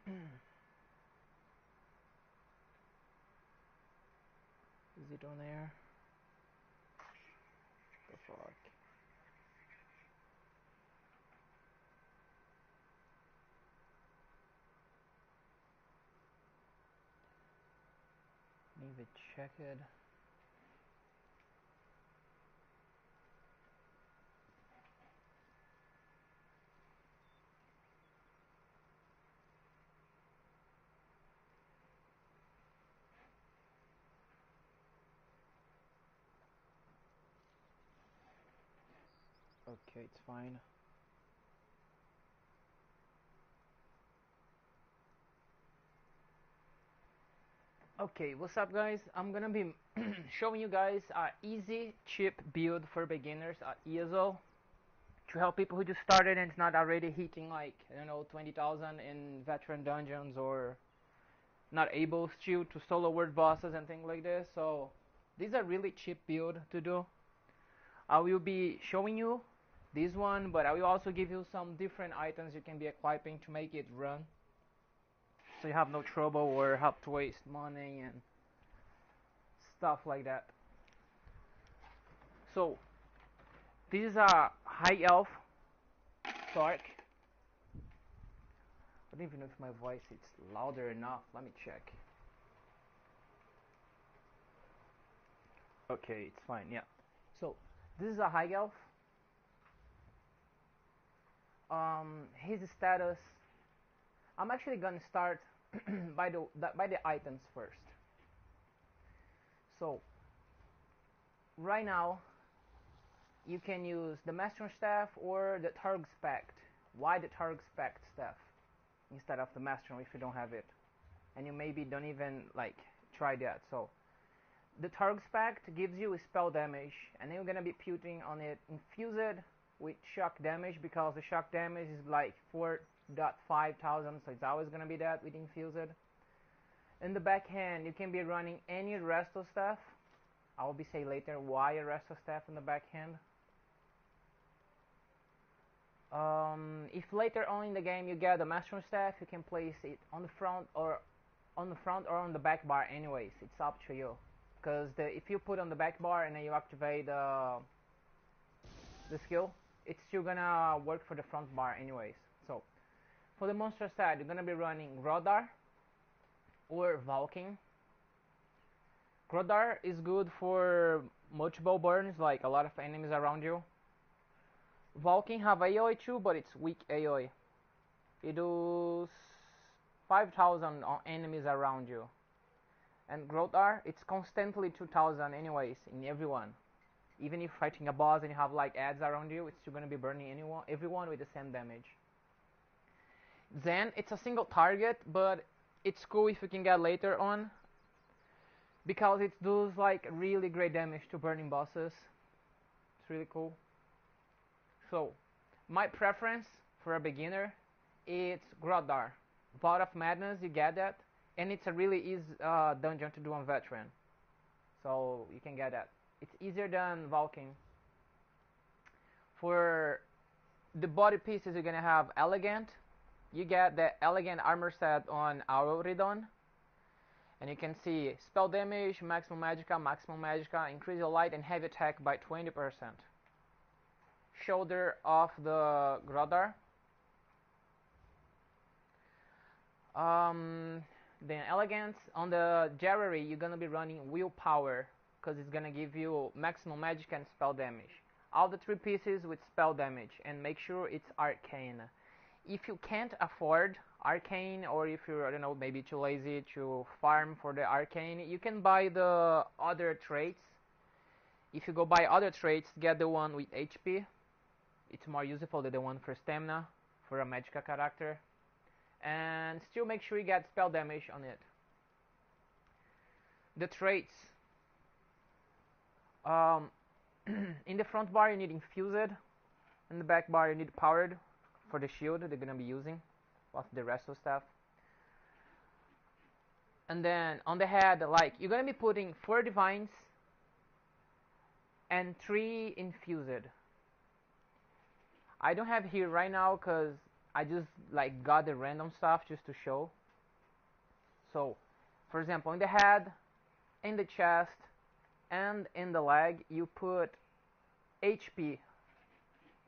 Is it on there? The fuck? Need to check it. Okay, it's fine. Okay, what's up guys? I'm gonna be showing you guys a easy, cheap build for beginners at ESO to help people who just started and it's not already hitting like, I don't know, 20,000 in veteran dungeons or not able still to solo world bosses and things like this. So these are really cheap build to do. I will be showing you this one, but I will also give you some different items you can be equipping to make it run, so you have no trouble or have to waste money and stuff like that. So this is a high elf Sorc. I don't even know if my voice is louder enough. Let me check. Okay, it's fine. Yeah. So this is a high elf. His status. I'm actually gonna start by the items first. So right now you can use the Master Staff or the Targ Spect. Why the Targ Spect staff instead of the Master if you don't have it? And you maybe don't even like try that. So the Targ Spect gives you spell damage, and then you're gonna be putting on it infused with shock damage, because the shock damage is like 4,500, so it's always gonna be that with infused. In the backhand, you can be running any resto staff. I will be say later why a resto staff in the backhand. If later on in the game you get a master staff, you can place it on the front or on the back bar. Anyways, it's up to you. Because if you put on the back bar and then you activate the skill, it's still gonna work for the front bar anyways. So for the monster side, you're gonna be running Grodar or Valking. Grodar is good for multiple burns, like a lot of enemies around you. Valking have AoE too, but it's weak AoE. It does 5,000 on enemies around you. And Grodar, it's constantly 2,000 anyways in everyone. Even if fighting a boss and you have like ads around you, it's still gonna be burning everyone with the same damage. Then it's a single target, but it's cool if you can get later on, because it does like really great damage to burning bosses. It's really cool. So my preference for a beginner, it's Grodar. Vault of Madness, you get that, and it's a really easy dungeon to do on veteran, so you can get that. It's easier than Valking. For the body pieces, you're gonna have Elegant. You get the Elegant armor set on Auridon, and you can see spell damage, maximum magicka, increase your light and heavy attack by 20%. Shoulder of the Grodar. Then Elegance. On the Jerry, you're gonna be running Willpower, because it's gonna give you maximum magic and spell damage. All the 3 pieces with spell damage, and make sure it's arcane. If you can't afford arcane, or if you're, I don't know, maybe too lazy to farm for the arcane, you can buy the other traits. If you go buy other traits, get the one with HP. It's more useful than the one for stamina for a magicka character, and still make sure you get spell damage on it. The traits. In the front bar you need infused, in the back bar you need powered for the shield they're gonna be using with the rest of stuff. And then on the head, like, you're gonna be putting 4 divines and 3 infused. I don't have here right now because I just like got the random stuff just to show. So, for example, in the head, in the chest, and in the leg, you put HP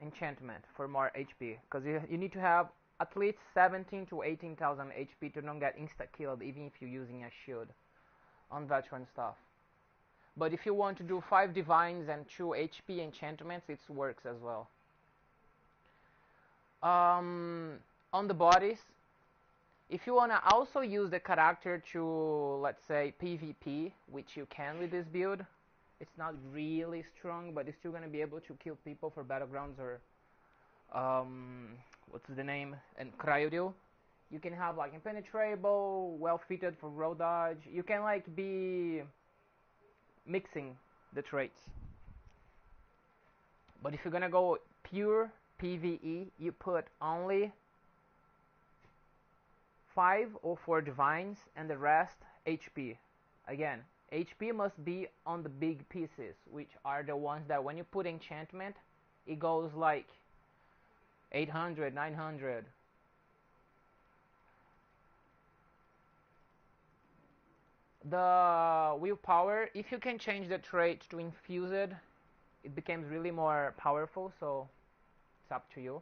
enchantment for more HP, because you need to have at least 17 to 18,000 HP to not get insta killed, even if you're using a shield on veteran stuff. But if you want to do 5 divines and 2 HP enchantments, it works as well. On the bodies, if you want to also use the character to, let's say, PvP, which you can with this build, it's not really strong, but you're still going to be able to kill people for battlegrounds or what's the name, and cryo. You can have like impenetrable, well fitted for road dodge. You can like be mixing the traits. But if you're gonna go pure PvE, you put only 5 or 4 divines and the rest HP. Again, HP must be on the big pieces, which are the ones that when you put enchantment, it goes like 800, 900. The willpower, if you can change the trait to infused, it becomes really more powerful, so it's up to you.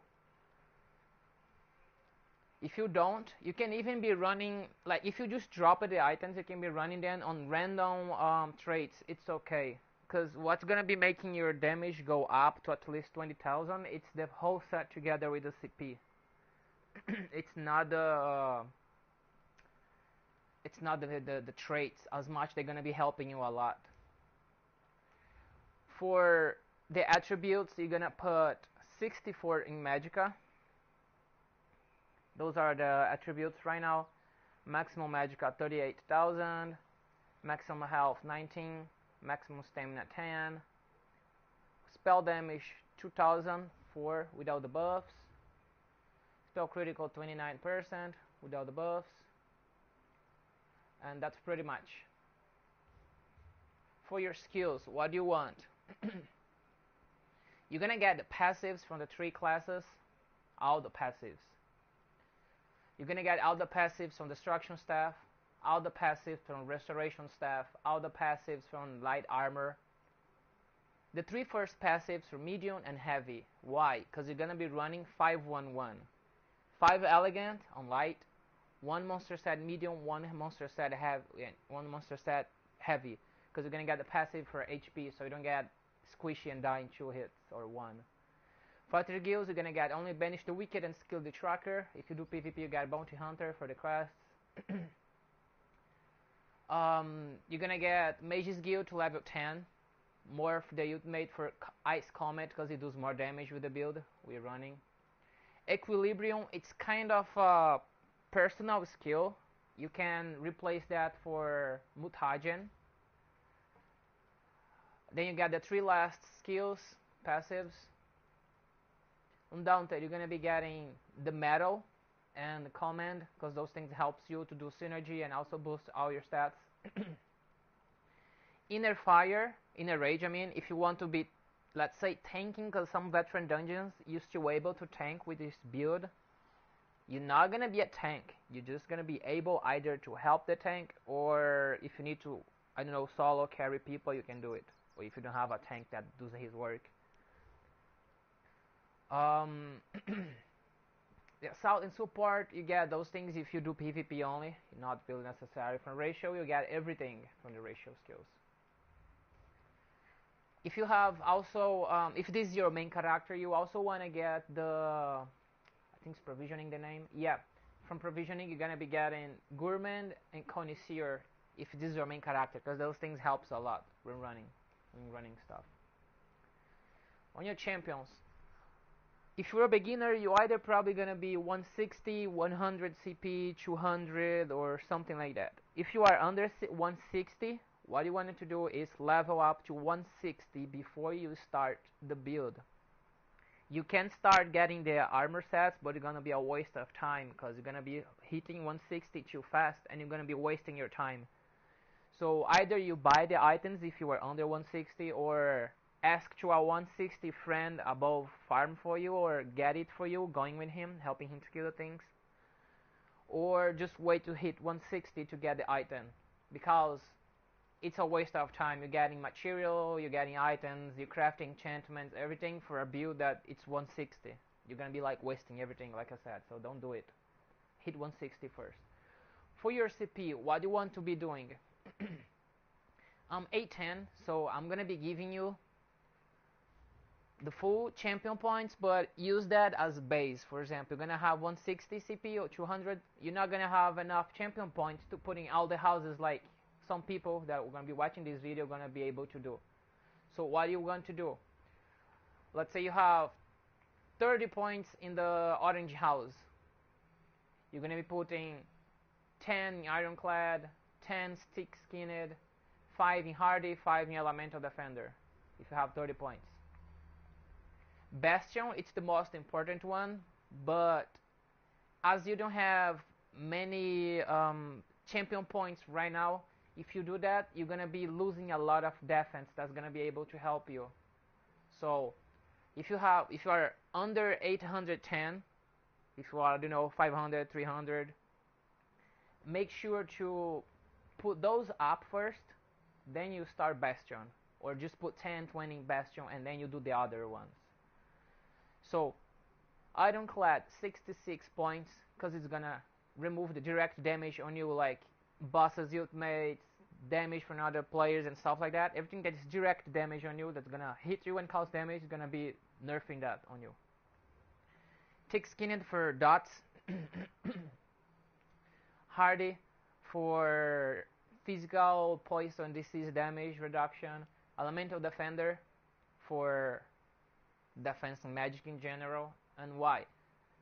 If you don't, you can even be running, like if you just drop the items, you can be running them on random traits, it's okay. Because what's gonna be making your damage go up to at least 20,000, it's the whole set together with the CP. It's not the traits as much. They're gonna be helping you a lot. For the attributes, you're gonna put 64 in Magicka. Those are the attributes right now. Maximum Magicka 38,000, maximum health 19, maximum stamina 10, spell damage 2,004 without the buffs, spell critical 29% without the buffs, and that's pretty much. For your skills, what do you want? You're gonna get the passives from the 3 classes, all the passives. You're gonna get all the passives from Destruction Staff, all the passives from Restoration Staff, all the passives from Light Armor. The 3 first passives for Medium and Heavy. Why? Because you're gonna be running 5-1-1. 5 Elegant on Light, 1 monster set Medium, 1 monster set Heavy, 1 monster set Heavy. Because you're gonna get the passive for HP, so you don't get squishy and die in 2 hits or 1. Fighter Guilds, you're gonna get only Banish the Wicked and Skill the Tracker. If you do PvP, you get Bounty Hunter for the quests. You're gonna get Mage's Guild to level 10. Morph the ultimate for Ice Comet because it does more damage with the build we're running. Equilibrium, it's kind of a personal skill. You can replace that for Mutagen. Then you got the 3 last skills, passives. Undaunted, you're gonna be getting the metal and the command because those things helps you to do synergy and also boost all your stats. Inner fire, inner rage, I mean, if you want to be, let's say, tanking, because some veteran dungeons you're still able to tank with this build. You're not gonna be a tank. You're just gonna be able either to help the tank, or if you need to, I don't know, solo carry people, you can do it. Or if you don't have a tank that does his work. The assault and support, you get those things if you do PvP only, not really necessary. From ratio, you get everything from the ratio skills. If you have also, if this is your main character, you also want to get the, I think it's provisioning the name. Yeah, from provisioning, you're gonna be getting Gourmand and Connoisseur if this is your main character, because those things helps a lot when running stuff. On your champions, if you're a beginner, you either probably gonna be 160, 100 CP, 200, or something like that. If you are under 160, what you want to do is level up to 160 before you start the build. You can start getting the armor sets, but it's gonna be a waste of time because you're gonna be hitting 160 too fast and you're gonna be wasting your time. So either you buy the items if you are under 160, or ask to a 160 friend above farm for you, or get it for you, going with him, helping him to kill the things, or just wait to hit 160 to get the item, because it's a waste of time. You're getting material, you're getting items, you're crafting enchantments, everything for a build that it's 160. You're gonna be like wasting everything, like I said, so don't do it. Hit 160 first. For your CP, what do you want to be doing? I'm 810, so I'm gonna be giving you the full champion points, but use that as base. For example, you're gonna have 160 CP or 200. You're not gonna have enough champion points to put in all the houses like some people that are gonna be watching this video are gonna be able to do. So what are you going to do? Let's say you have 30 points in the orange house. You're gonna be putting 10 in ironclad, 10 stick skinned, 5 in hardy, 5 in elemental defender. If you have 30 points. Bastion, it's the most important one, but as you don't have many champion points right now, if you do that, you're gonna be losing a lot of defense that's gonna be able to help you. So if you are under 810, if you are, 500, 300, make sure to put those up first, then you start Bastion, or just put 10, 20 in Bastion, and then you do the other ones. So Ironclad 66 points, because it's gonna remove the direct damage on you, like bosses, ultimates, damage from other players and stuff like that. Everything that is direct damage on you, that's gonna hit you and cause damage, is gonna be nerfing that on you. Thick skinned for dots. Hardy for physical, poison, disease, damage reduction. Elemental defender for defense and magic in general. And why?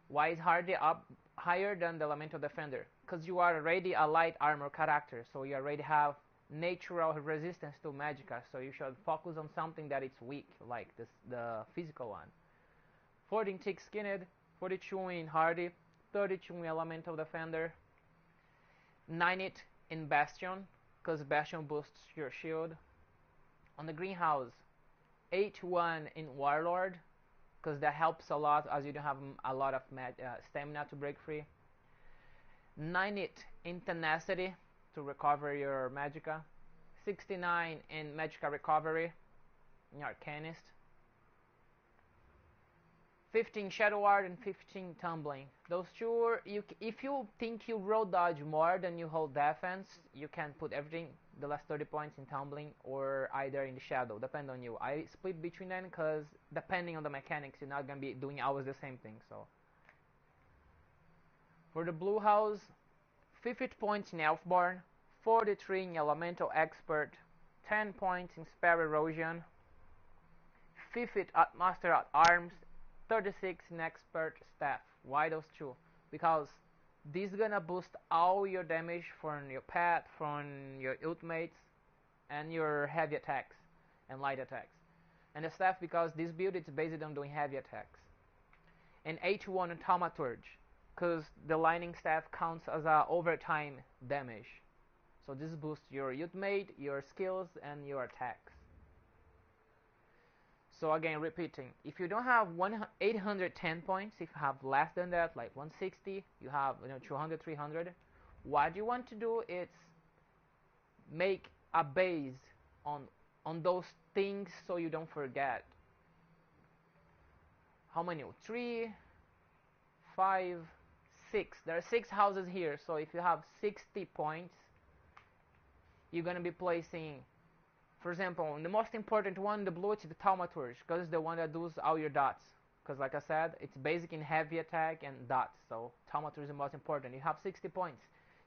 Why is Hardy up higher than the elemental defender? Because you are already a light armor character, so you already have natural resistance to magicka, so you should focus on something that is weak, like the physical one. 40 in thick skinned, 42 in hardy, 32 in elemental defender, 90 in bastion, because bastion boosts your shield. On the greenhouse, 81 in warlord, because that helps a lot as you don't have a lot of stamina to break free. 90 in tenacity to recover your magicka. 69 in magicka recovery in arcanist. 15 shadow ward and 15 tumbling. Those two, if you think you roll dodge more than you hold defense, you can put everything, the last 30 points in tumbling or either in the shadow, depend on you. I split between them because depending on the mechanics, you're not gonna be doing always the same thing. So for the blue house, 50 points in Elfborn, 43 in elemental expert, 10 points in spare erosion, 50 at master at arms, 36 in expert staff. Why those two? Because this is gonna boost all your damage from your pet, from your ultimates, and your heavy attacks and light attacks. And the staff, because this build is based on doing heavy attacks. And 81 in thaumaturge, because the lightning staff counts as a overtime damage. So this boosts your ultimate, your skills, and your attacks. So again, repeating, if you don't have 810 points, if you have less than that, like 160, you have 200, 300, what you want to do is make a base on those things so you don't forget. How many? 3, 5, 6. There are 6 houses here, so if you have 60 points, you're gonna be placing, for example, the most important one, the blue, is the thaumaturge, because it's the one that does all your dots. Because like I said, it's basic in heavy attack and dots, so thaumaturge is the most important. You have 60 points.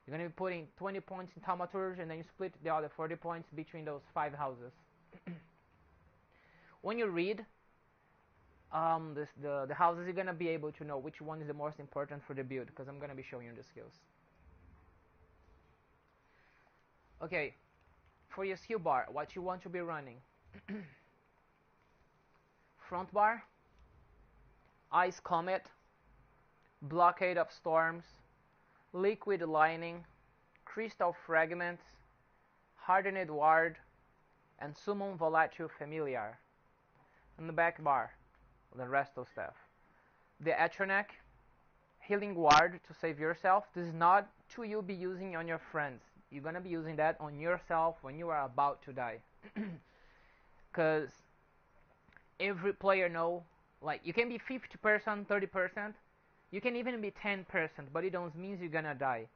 You're going to be putting 20 points in thaumaturge, and then you split the other 40 points between those 5 houses. When you read the houses, you're going to be able to know which one is the most important for the build, because I'm going to be showing you the skills. Okay. For your skill bar, what you want to be running. Front bar, Ice Comet, Blockade of Storms, Liquid Lightning, Crystal Fragments, Hardened Ward, and Summon Volatile Familiar. and the back bar, the rest of stuff. The Atronek, healing ward to save yourself. This is not to you be using on your friends. You're gonna be using that on yourself when you are about to die. Because every player know, like, you can be 50%, 30%, you can even be 10%, but it don't mean you're gonna die.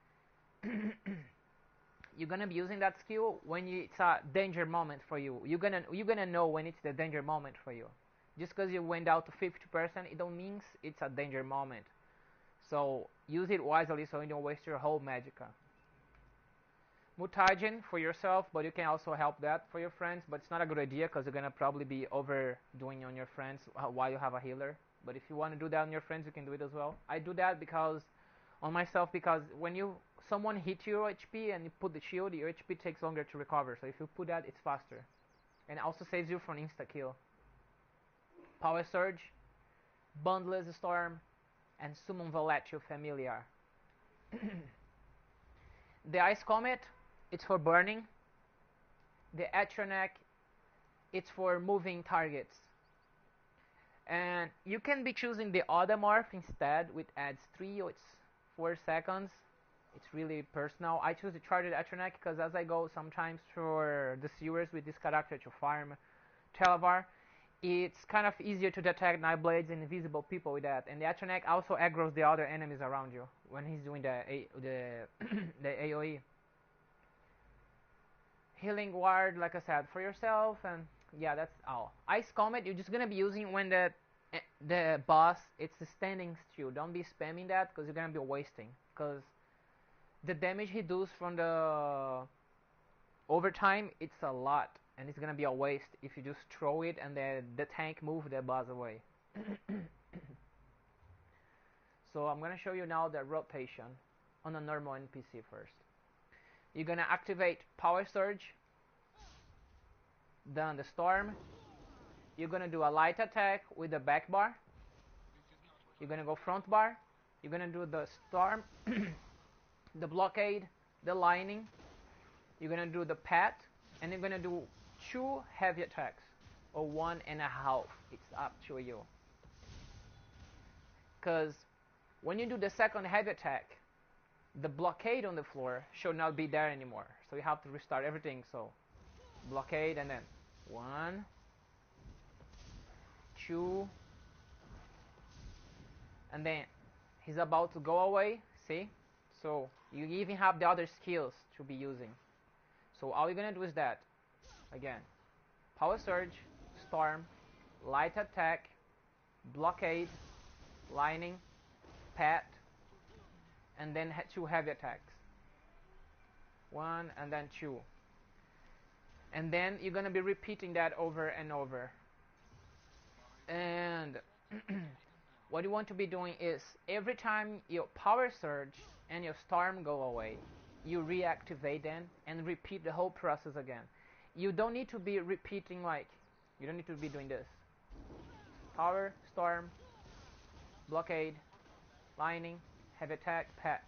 You're gonna be using that skill when it's a danger moment for you. You're gonna know when it's the danger moment for you. Just because you went out to 50%, it don't mean it's a danger moment. So use it wisely so you don't waste your whole magicka. Mutagen for yourself, but you can also help that for your friends. But it's not a good idea because you're gonna probably be overdoing on your friends while you have a healer. But if you want to do that on your friends, you can do it as well. I do that because on myself, because when someone hits your HP and you put the shield, your HP takes longer to recover. So if you put that, it's faster, and it also saves you from insta kill. Power Surge, Bundless Storm, and Summon Volatile Familiar. The Ice Comet, it's for burning. The Atronek, it's for moving targets. And you can be choosing the Automorph instead, which adds 3 or 4 seconds. It's really personal. I choose the Charged Atronek because as I go sometimes for the sewers with this character to farm Televar, it's kind of easier to detect Nightblades and invisible people with that. And the Atronek also aggroes the other enemies around you when he's doing the AoE. Healing ward, like I said, for yourself, and yeah, that's all. Ice Comet, you're just gonna be using when the boss, it's standing still. Don't be spamming that because you're gonna be wasting. Because the damage he does from the overtime, it's a lot, and it's gonna be a waste if you just throw it and the tank move the boss away. So I'm gonna show you now the rotation on a normal NPC first. You're gonna activate Power Surge, then the Storm. You're gonna do a light attack with the back bar. You're gonna go front bar. You're gonna do the Storm, the Blockade, the Lightning. You're gonna do the Pat, and you're gonna do 2 heavy attacks, or 1.5. It's up to you. Because when you do the second heavy attack, the blockade on the floor should not be there anymore. So you have to restart everything. So blockade, and then 1, 2, and then he's about to go away. See? So you even have the other skills to be using. So all you're gonna do is that. Again, Power Surge, Storm, Light Attack, Blockade, Lightning, Pat, and then 2 heavy attacks. 1 and then 2. And then you're gonna be repeating that over and over. And what you want to be doing is every time your Power Surge and your Storm go away, you reactivate them and repeat the whole process again. You don't need to be repeating you don't need to be doing this. Power, Storm, Blockade, Lightning, Heavy Attack, Pat.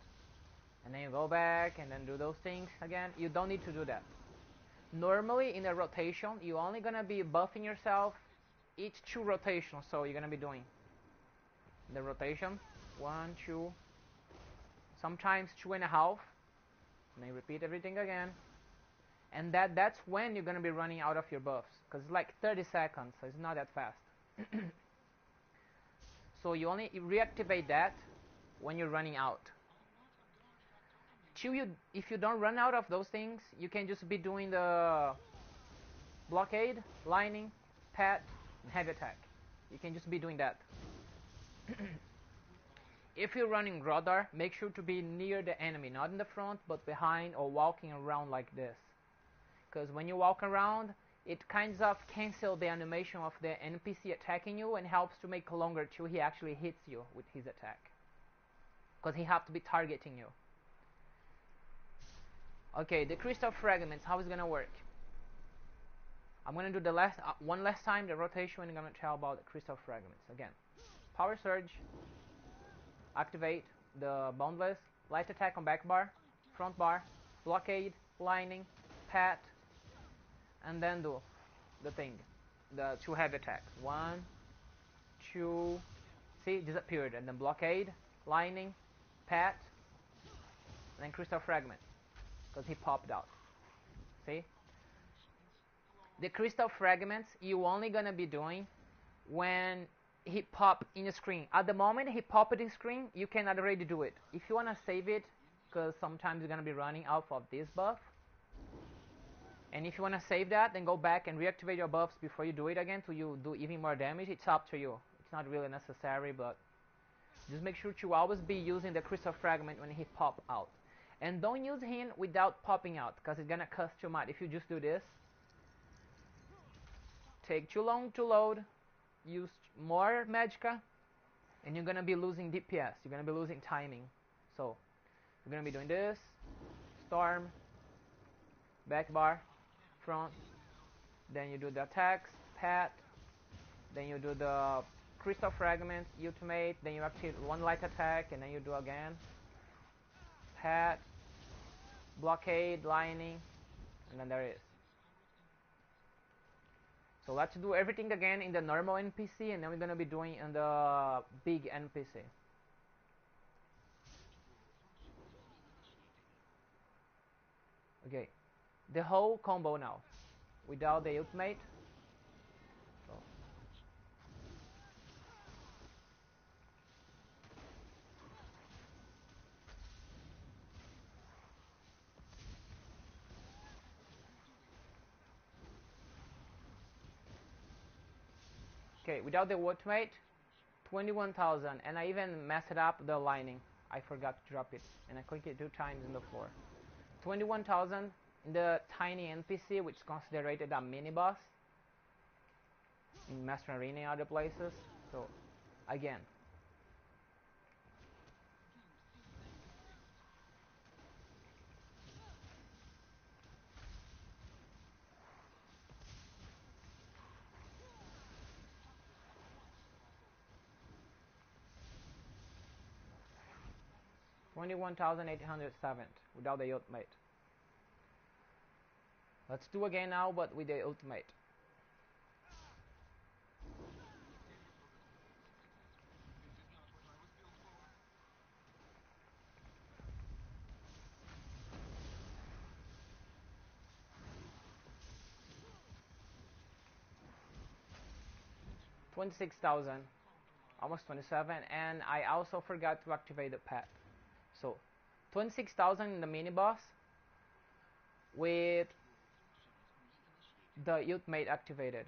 And then you go back and then do those things again. You don't need to do that. Normally in a rotation, you're only gonna be buffing yourself each 2 rotations. So you're gonna be doing the rotation, 1, 2, sometimes 2.5. And then repeat everything again. And that's when you're gonna be running out of your buffs, because it's like 30 seconds, so it's not that fast. So you only reactivate that when you're running out. If you don't run out of those things, you can just be doing the blockade, lightning, pat, and heavy attack. You can just be doing that. If you're running Grodar, make sure to be near the enemy, not in the front, but behind or walking around like this. Because when you walk around, it kind of cancels the animation of the NPC attacking you and helps to make longer till he actually hits you with his attack. Because he has to be targeting you. Okay, the crystal fragments, how is it gonna work? I'm gonna do the one last time the rotation, and I'm gonna tell about the crystal fragments again. Power Surge, activate the Boundless, light attack on back bar, front bar, blockade, lightning, pat, and then do the thing. the two heavy attacks. 1, 2, see, disappeared, and then blockade, lightning, pat, and then crystal fragment, because he popped out. See? The crystal fragments you only gonna be doing when he pop in the screen. At the moment he popped in the screen, you can already do it. If you wanna save it, because sometimes you're gonna be running out of this buff, and if you wanna save that, then go back and reactivate your buffs before you do it again to you do even more damage. It's up to you. It's not really necessary, but just make sure to always be using the crystal fragment when he pop out. And don't use him without popping out, because it's gonna cost too much. If you just do this, take too long to load, use more magicka, and you're gonna be losing DPS. You're gonna be losing timing. So you're gonna be doing this, storm, back bar, front, then you do the attacks, pat, then you do the crystal fragment, ultimate, then you activate one light attack, and then you do again, pat, blockade, lightning, and then there it is. So let's do everything again in the normal NPC, and then we're gonna be doing in the big NPC. Okay, the whole combo now, without the ultimate. So. Okay, without the ultimate, 21,000, and I even messed up the lining. I forgot to drop it, and I clicked it 2 times in the floor. 21,000 in the tiny NPC, which is considered a mini boss in Master Arena and other places. So, again. $21,807 without the ultimate. Let's do again now, but with the ultimate. $26,000, almost 27, and I also forgot to activate the pet. So, 26,000 in the mini boss with the ultimate activated.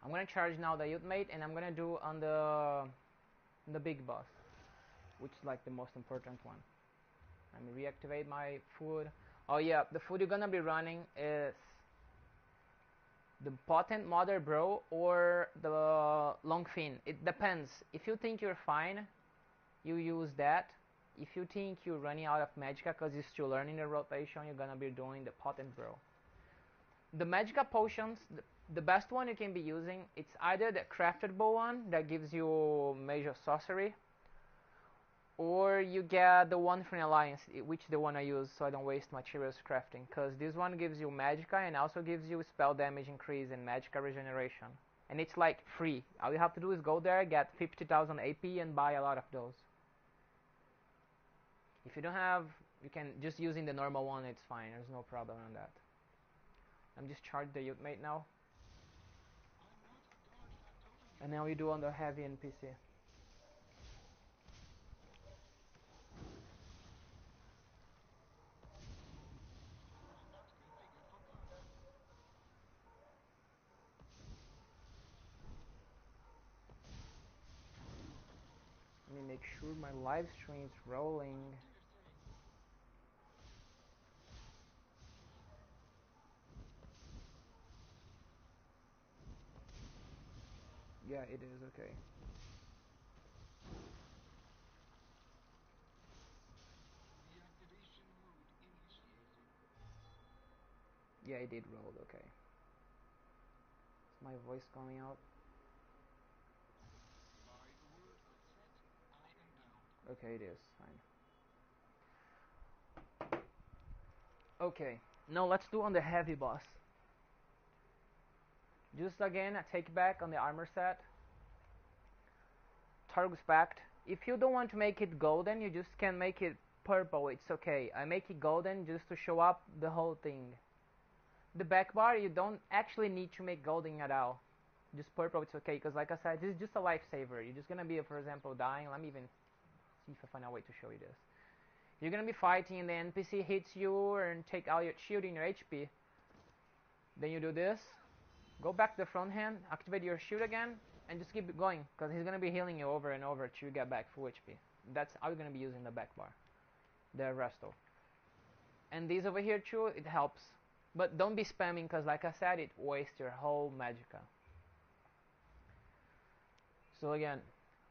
I'm gonna charge now the ultimate, and I'm gonna do on the big boss, which is like the most important one. Let me reactivate my food. Oh yeah, the food you're gonna be running is the potent mother bro or the long fin. It depends. If you think you're fine, you use that. If you think you're running out of magicka because you're still learning the rotation, you're gonna be doing the potent bro. The magicka potions, the best one you can be using, it's either the craftable one that gives you major sorcery, or you get the one from Alliance, which the one I use so I don't waste materials crafting, because this one gives you magicka and also gives you spell damage increase and magicka regeneration. And it's like free. All you have to do is go there, get 50,000 AP and buy a lot of those. If you don't have, you can just using the normal one, it's fine, there's no problem on that. I'm just charged the ultimate now. And now we do on the heavy NPC. Let me make sure my live stream is rolling. Yeah, it is, okay. Yeah, it did roll, okay. Is my voice coming out? Okay, it is, fine. Okay, now let's do on the heavy boss. Just again, a take back on the armor set. Targus Pact. If you don't want to make it golden, you just can make it purple. It's okay. I make it golden just to show up the whole thing. The back bar, you don't actually need to make golden at all. Just purple, it's okay. Because like I said, this is just a lifesaver. You're just going to be, for example, dying. Let me even see if I find a way to show you this. You're going to be fighting and the NPC hits you and take out your shield in your HP. Then you do this. Go back to the front hand, activate your shield again, and just keep it going, because he's going to be healing you over and over till you get back full HP. That's how you're going to be using the back bar, the resto. And this over here too, it helps. But don't be spamming, because like I said, it wastes your whole magicka. So again,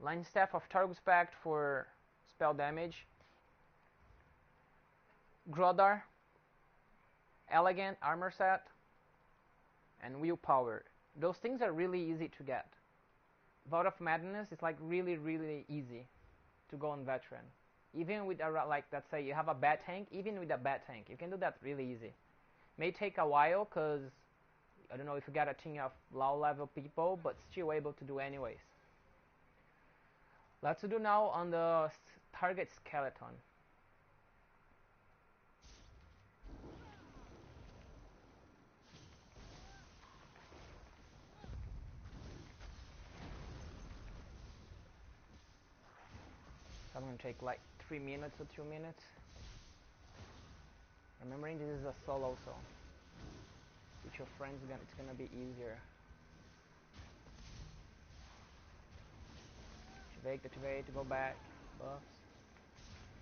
Line Staff of Targus Pact for spell damage. Grodar, Elegant Armor Set, and Willpower. Those things are really easy to get. Vault of Madness is like really easy to go on veteran. Even with a, like, let's say you have a bad tank, even with a bad tank, you can do that really easy. May take a while, cause I don't know if you got a team of low level people, but still able to do anyways. Let's do now on the target skeleton. I'm gonna take like 3 minutes or 2 minutes. Remembering this is a solo, so with your friends it's gonna be easier. Activate, go back, buffs,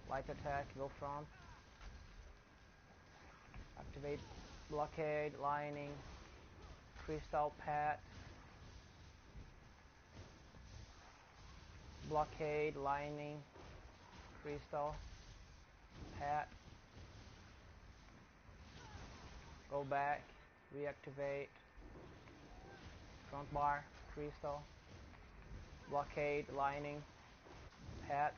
light attack, go front, activate, blockade, lining, crystal, pat, blockade, lining, crystal, pat, go back, reactivate, front bar, crystal, blockade, lining, pat,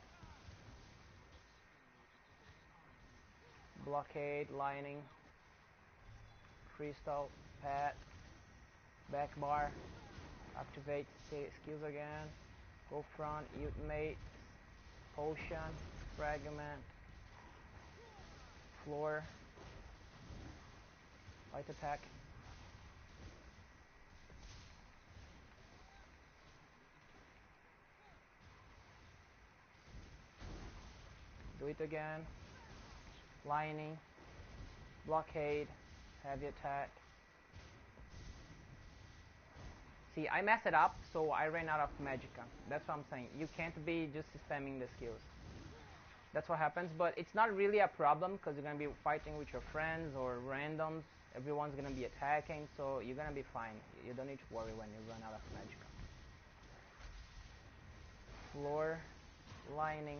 blockade, lining, crystal, pat, back bar, activate skills again, go front, ultimate, potion, fragment, floor, light attack, do it again, lining, blockade, heavy attack. See, I messed it up, so I ran out of magicka. That's what I'm saying. You can't be just spamming the skills. That's what happens, but it's not really a problem, because you're going to be fighting with your friends or randoms. Everyone's going to be attacking, so you're going to be fine. You don't need to worry when you run out of magicka. Floor, lining,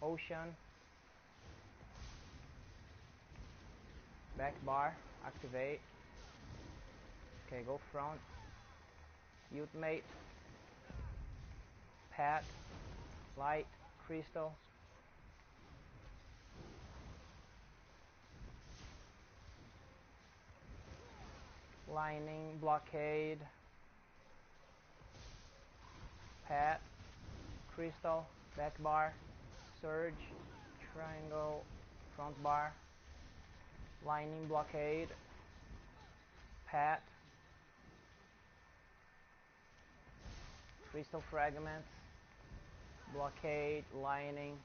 ocean, back bar, activate. Okay, go front, ultimate, pat, light, crystal, lining, blockade, pat, crystal, back bar, surge, triangle, front bar, lining, blockade, pat, crystal fragments, blockade, lining,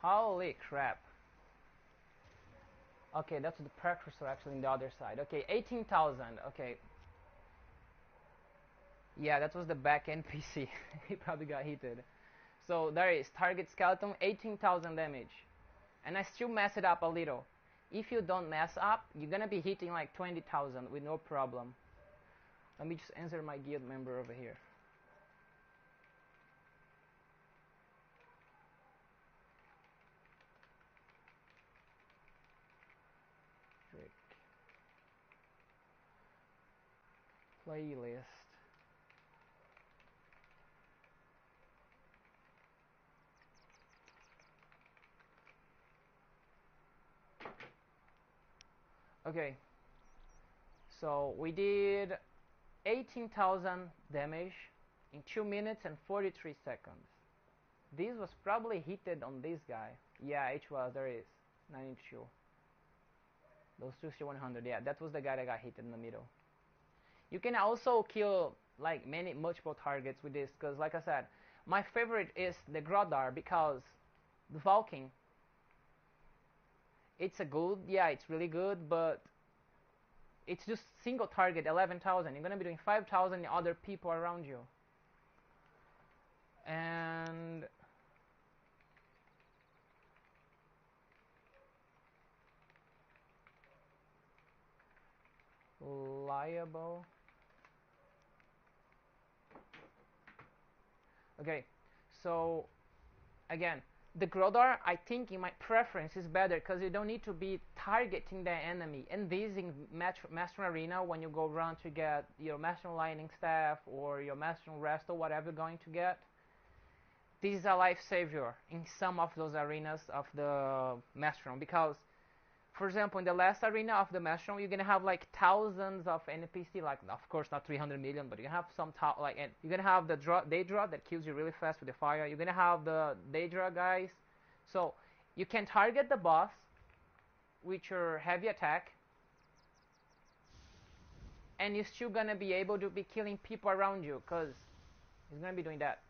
holy crap. Okay, that's the precursor actually on the other side. Okay, 18,000. Okay. Yeah, that was the back NPC. He probably got hit. So there is target skeleton, 18,000 damage. And I still mess it up a little. If you don't mess up, you're gonna be hitting like 20,000 with no problem. Let me just answer my guild member over here. Playlist. Okay, so we did 18,000 damage in 2 minutes and 43 seconds. This was probably hitted on this guy. Yeah, it was. There is 92. Those two still 100. Yeah, that was the guy that got hit in the middle. You can also kill like multiple targets with this, because like I said, my favorite is the Grodar, because the Valking, it's really good, but it's just single target, 11,000. You're gonna be doing 5,000 other people around you. And liable. Okay, so again, the Grodar, I think in my preference is better, because you don't need to be targeting the enemy. And this in Master Arena, when you go around to get your Master Lightning Staff or your Master Rest or whatever you're going to get, this is a life savior in some of those arenas of the Master, because for example, in the last arena of the Maelstrom, you're gonna have like thousands of NPC, like of course not 300 million, but you have some like, and you're gonna have the Daedra that kills you really fast with the fire. You're gonna have the Daedra guys, so you can target the boss with your heavy attack, and you're still gonna be able to be killing people around you, cause he's gonna be doing that.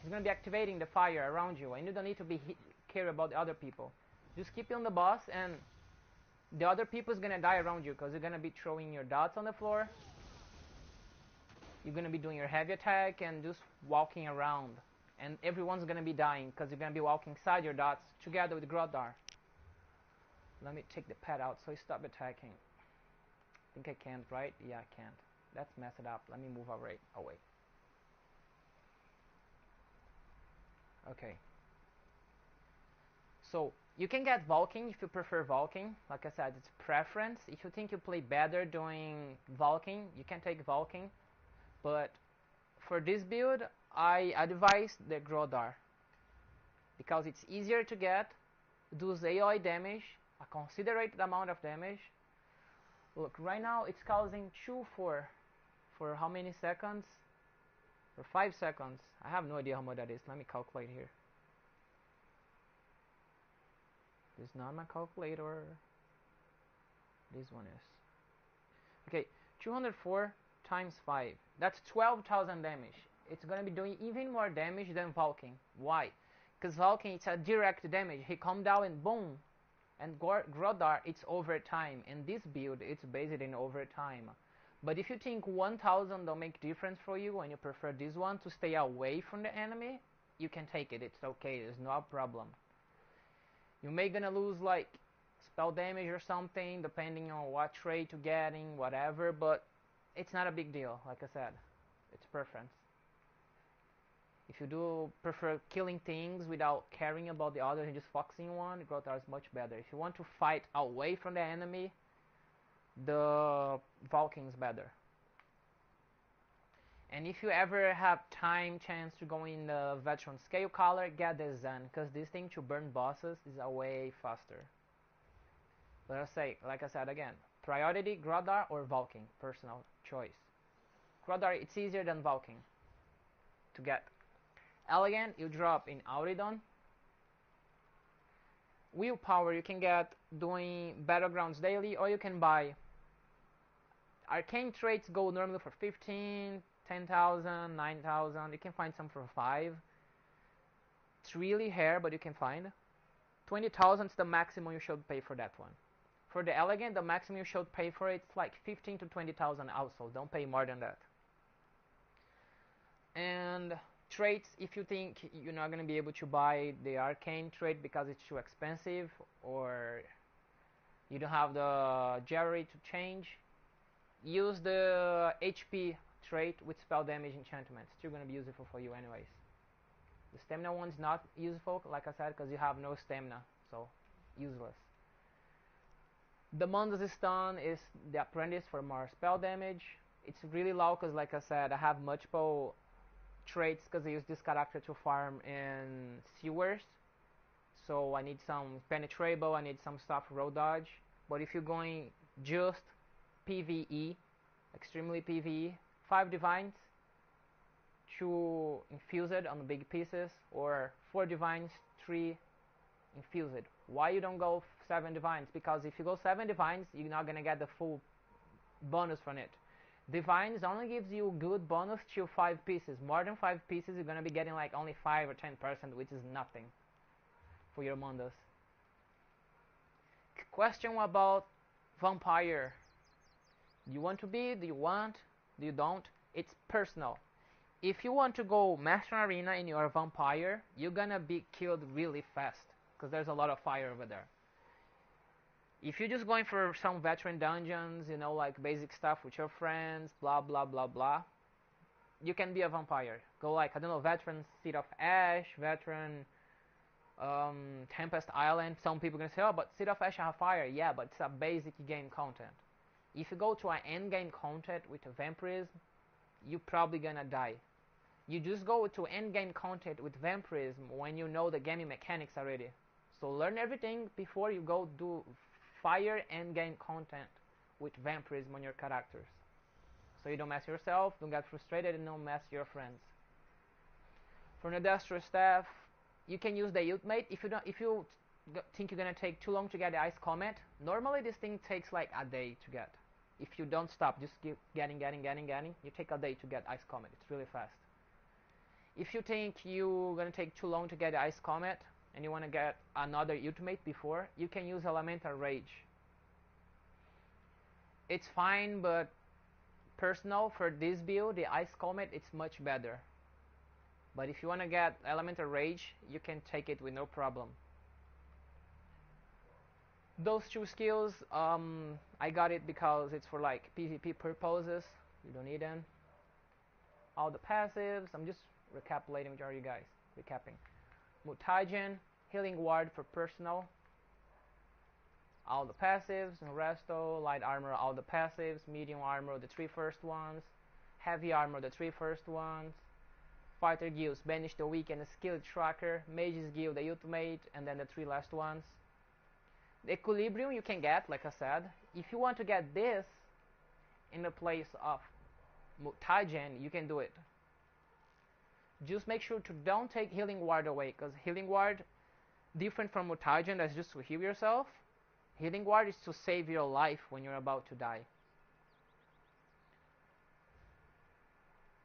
He's gonna be activating the fire around you, and you don't need to be care about the other people. Just keep on the boss, and the other people is gonna die around you, because you're gonna be throwing your dots on the floor. You're gonna be doing your heavy attack and just walking around, and everyone's gonna be dying because you're gonna be walking inside your dots together with Grodar. Let me take the pet out so he stop attacking. I think I can't, right? Yeah, I can't. Let's mess it up. Let me move away. Okay. So you can get Valking if you prefer Valking. Like I said, it's preference. If you think you play better doing Valking, you can take Valking. But for this build, I advise the Grodar, because it's easier to get, does AoE damage, a considerate amount of damage. Look, right now it's causing 2 for how many seconds? For 5 seconds. I have no idea how much that is. Let me calculate here. This is not my calculator. This one is. Okay, 204 times 5. That's 12,000 damage. It's gonna be doing even more damage than Valking. Why? Because Valking, it's a direct damage. He come down and boom. And Grodar, it's overtime. And this build, it's based in overtime. But if you think 1,000 don't make difference for you and you prefer this one to stay away from the enemy, you can take it. It's okay. There's no problem. You may gonna lose like spell damage or something depending on what trait you're getting, whatever, but it's not a big deal. Like I said, it's preference. If you do prefer killing things without caring about the others and just focusing one, Grodar is much better. If you want to fight away from the enemy, the Valking is better. And if you ever have chance to go in the veteran scale color, get the Zen, because this thing to burn bosses is a way faster. But I'll say, like I said again, priority Grodar or Valking, personal choice. Grodar, it's easier than Valking to get. Elegant, you drop in Auridon. Willpower you can get doing Battlegrounds daily, or you can buy. Arcane traits go normally for 15, 10,000, 9,000. You can find some for 5. It's really rare, but you can find. 20,000 is the maximum you should pay for that one. For the Elegant, the maximum you should pay for it's like 15 to 20,000 also. Don't pay more than that. And traits, if you think you're not going to be able to buy the Arcane trait because it's too expensive, or you don't have the Jerry to change, use the HP trait with spell damage enchantment. It's still going to be useful for you anyways. The stamina one's not useful, like I said, because you have no stamina, so useless. The Mundus Stun is the Apprentice for more spell damage. It's really low because, like I said, I have multiple traits because I use this character to farm in sewers. So I need some penetrable, I need some stuff road dodge. But if you're going just PvE, extremely PvE, 5 divines, 2 infused on the big pieces, or 4 divines, 3 infused. Why you don't go 7 divines? Because if you go 7 divines, you're not gonna get the full bonus from it. Divines only gives you good bonus to 5 pieces. More than 5 pieces, you're gonna be getting like only 5 or 10%, which is nothing for your mundos. Question about vampire. Do you want to be? Do you want? Do you don't? It's personal. If you want to go Master Arena and you're a vampire, you're gonna be killed really fast because there's a lot of fire over there. If you're just going for some veteran dungeons, you know, like basic stuff with your friends, blah blah blah blah, you can be a vampire. Go like, I don't know, veteran Seed of Ash, veteran Tempest Island. Some people are gonna say, oh, but Seed of Ash have fire. Yeah, but it's a basic game content. If you go to an end game content with a vampirism, you're probably gonna die. You just go to end game content with vampirism when you know the gaming mechanics already. So learn everything before you go do fire end game content with vampirism on your characters. So you don't mess yourself, don't get frustrated, and don't mess your friends. For the Destro staff, you can use the ultimate. If you think you're gonna take too long to get the Ice Comet, normally this thing takes like a day to get. If you don't stop, just keep getting, you take a day to get Ice Comet. It's really fast. If you think you're gonna take too long to get the Ice Comet and you want to get another ultimate before, you can use Elemental Rage. It's fine, but personal for this build, the Ice Comet, it's much better. But if you want to get Elemental Rage, you can take it with no problem. Those 2 skills, I got it because it's for like PvP purposes. You don't need them. All the passives, I'm just recapitulating with you guys. Recapping. Mutagen, Healing Ward for personal. All the passives, and Resto, Light Armor, all the passives. Medium Armor, the 3 first ones. Heavy Armor, the 3 first ones. Fighter Guilds, Banish the Weak and the Skill Tracker. Mage's Guild, the Ultimate, and then the 3 last ones. The Equilibrium you can get, like I said. If you want to get this in the place of Mutagen, you can do it. Just make sure to don't take Healing Ward away, because Healing Ward, different from Mutagen, that's just to heal yourself. Healing Ward is to save your life when you're about to die.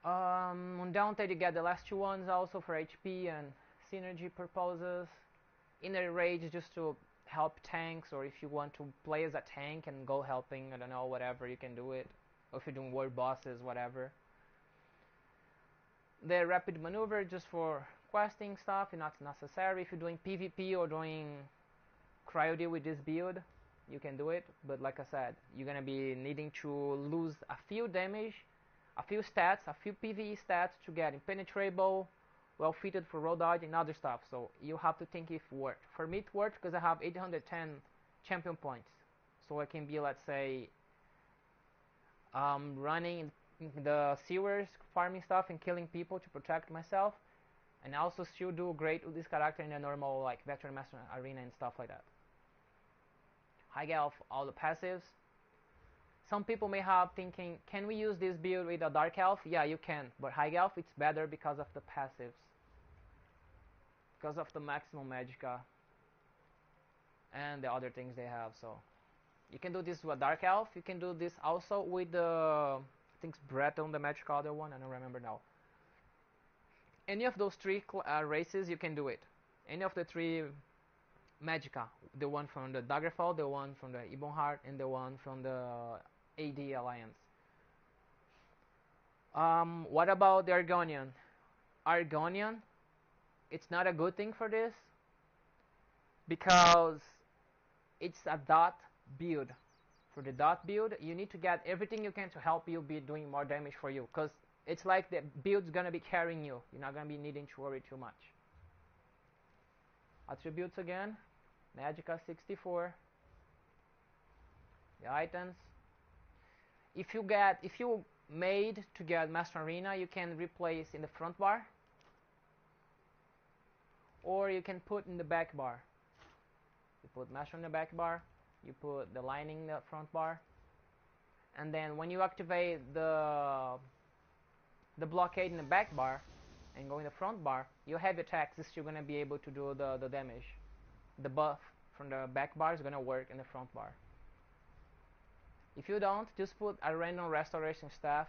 Undaunted, you get the last 2 ones also for HP and synergy purposes. Inner Rage just to help tanks, or if you want to play as a tank and go helping, I don't know, whatever, you can do it. Or if you're doing world bosses, whatever. The Rapid Maneuver just for questing stuff, not necessary. If you're doing PvP or doing Cryo with this build, you can do it. But like I said, you're gonna be needing to lose a few damage, a few stats, a few PvE stats to get impenetrable, well fitted for roll dodge and other stuff. So you have to think if worth. For me it worth because I have 810 champion points. So I can be, let's say, running in the sewers, farming stuff and killing people to protect myself, and also still do great with this character in a normal like Veteran Master Arena and stuff like that. High Elf, all the passives. Some people may have thinking, can we use this build with a Dark Elf? Yeah, you can, but High Elf it's better because of the passives, because of the maximum magicka and the other things they have. So you can do this with a Dark Elf. You can do this also with the, I think it's Breton, the magic other one, I don't remember now. Any of those 3 races you can do it. Any of the 3 magicka, the one from the Daggerfall, the one from the Ebonheart, and the one from the AD Alliance. What about the Argonian? Argonian, it's not a good thing for this because it's a dot build. For the dot build, you need to get everything you can to help you be doing more damage for you, because it's like the build's gonna be carrying you. You're not gonna be needing to worry too much. Attributes again. Magicka 64. The items. If you made to get Master Arena, you can replace in the front bar, or you can put in the back bar. You put Master in the back bar, you put the lining in the front bar, and then when you activate the blockade in the back bar and go in the front bar, your heavy attacks is still gonna be able to do the damage. The buff from the back bar is gonna work in the front bar. If you don't, just put a random restoration staff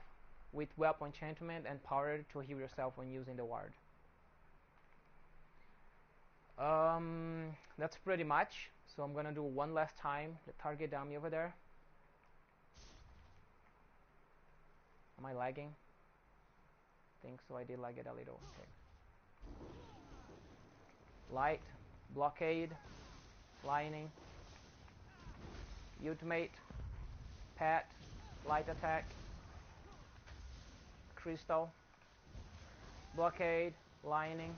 with weapon enchantment and power to heal yourself when using the ward. That's pretty much. So I'm gonna do one last time the target dummy over there. Am I lagging? I think so. I did lag it a little. Okay. Light, blockade, lining, ultimate, pat, light attack, crystal, blockade, lining,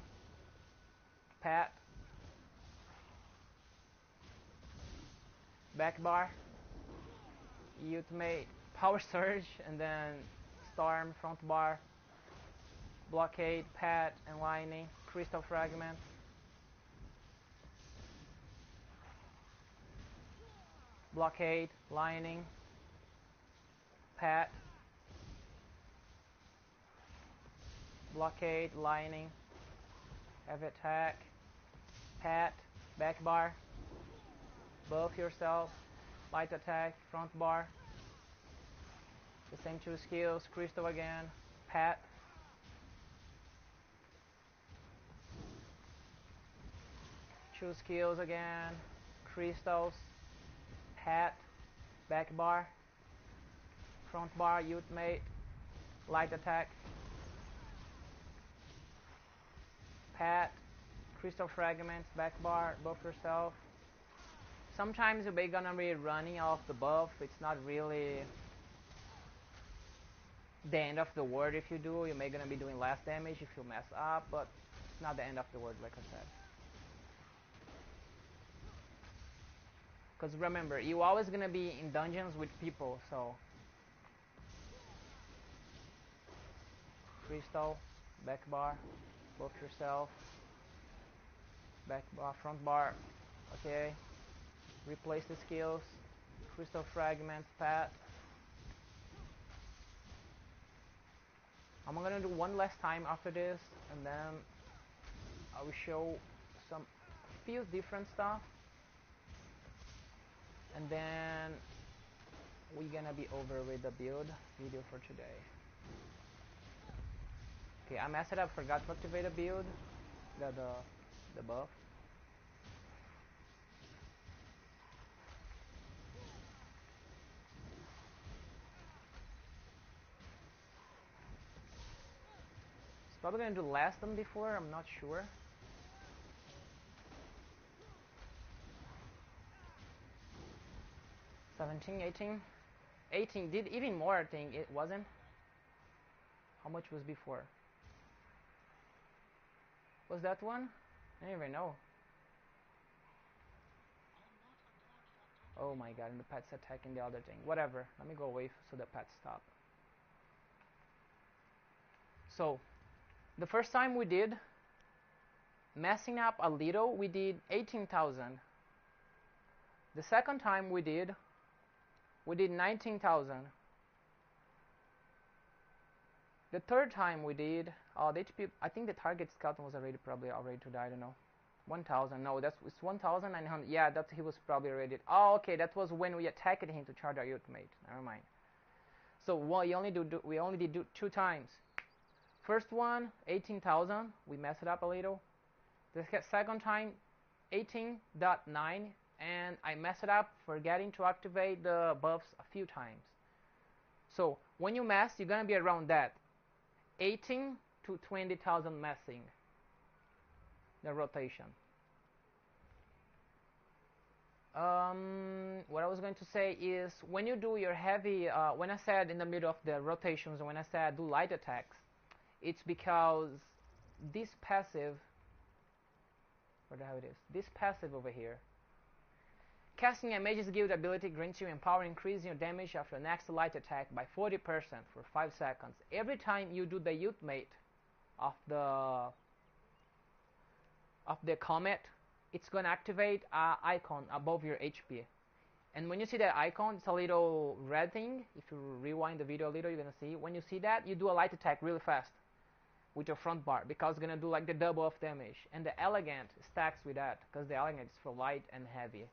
pat, back bar, ultimate, power surge, and then storm, front bar, blockade, pat, and lining, crystal fragment, blockade, lining, pat, blockade, lining, heavy attack, pat, back bar, buff yourself, light attack, front bar, the same two skills, crystal again, pat, two skills again, crystals, pat, back bar, front bar, ultimate, light attack, pat, crystal fragments, back bar, buff yourself. Sometimes you're gonna be running off the buff. It's not really the end of the world if you do. You may gonna be doing less damage if you mess up, but it's not the end of the world, like I said. Because remember, you're always gonna be in dungeons with people, so crystal, back bar, buff yourself, back bar, front bar, okay. Replace the skills, crystal fragments, pat. I'm gonna do one last time after this, and then I will show some few different stuff, and then we're gonna be over with the build video for today. Okay, I messed it up, forgot to activate the build, the buff. It's probably gonna do less than before, I'm not sure. $17, $18. 18 did even more, I think it wasn't. How much was before? Was that one? I don't even know. Oh my god, and the pet's attacking the other thing. Whatever, let me go away so the pets stop. So, the first time we did, messing up a little, we did 18,000. The second time we did 19,000. The third time we did, the HP, I think the target skeleton was probably already to die, I don't know. 1,000, no, it's 1,900, yeah, he was probably already, oh, okay, that was when we attacked him to charge our ultimate, never mind. So, we only did two times. First one, 18,000, we messed it up a little. The second time, 18.9, and I messed it up forgetting to activate the buffs a few times. So, when you mess, you're gonna be around that. 18 to 20,000 messing. The rotation. What I was going to say is, when you do your heavy, when I said in the middle of the rotations, when I said do light attacks, it's because this passive, where the hell it is, this passive over here, casting a Mage's Guild ability grants you empower, increasing your damage after next light attack by 40% for 5 seconds. Every time you do the ultimate of the comet, it's going to activate an icon above your HP. And when you see that icon, it's a little red thing. If you rewind the video a little, you're gonna see. When you see that, you do a light attack really fast with your front bar, because it's gonna do like the double of damage. And the elegant stacks with that, because the elegant is for light and heavy.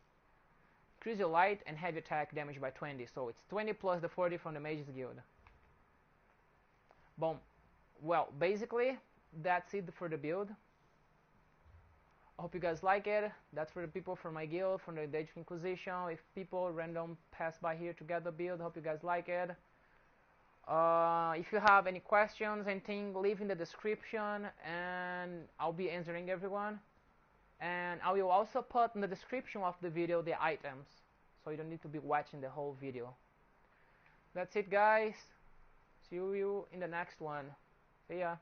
Increase your light and heavy attack damage by 20, so it's 20 plus the 40 from the Mages Guild. Boom. Well, basically, that's it for the build. I hope you guys like it. That's for the people from my guild, from the Age of Inquisition. If people random pass by here to get the build, hope you guys like it. If you have any questions, anything, leave in the description, and I'll be answering everyone. And I will also put in the description of the video the items, so you don't need to be watching the whole video. That's it, guys. See you in the next one. See ya.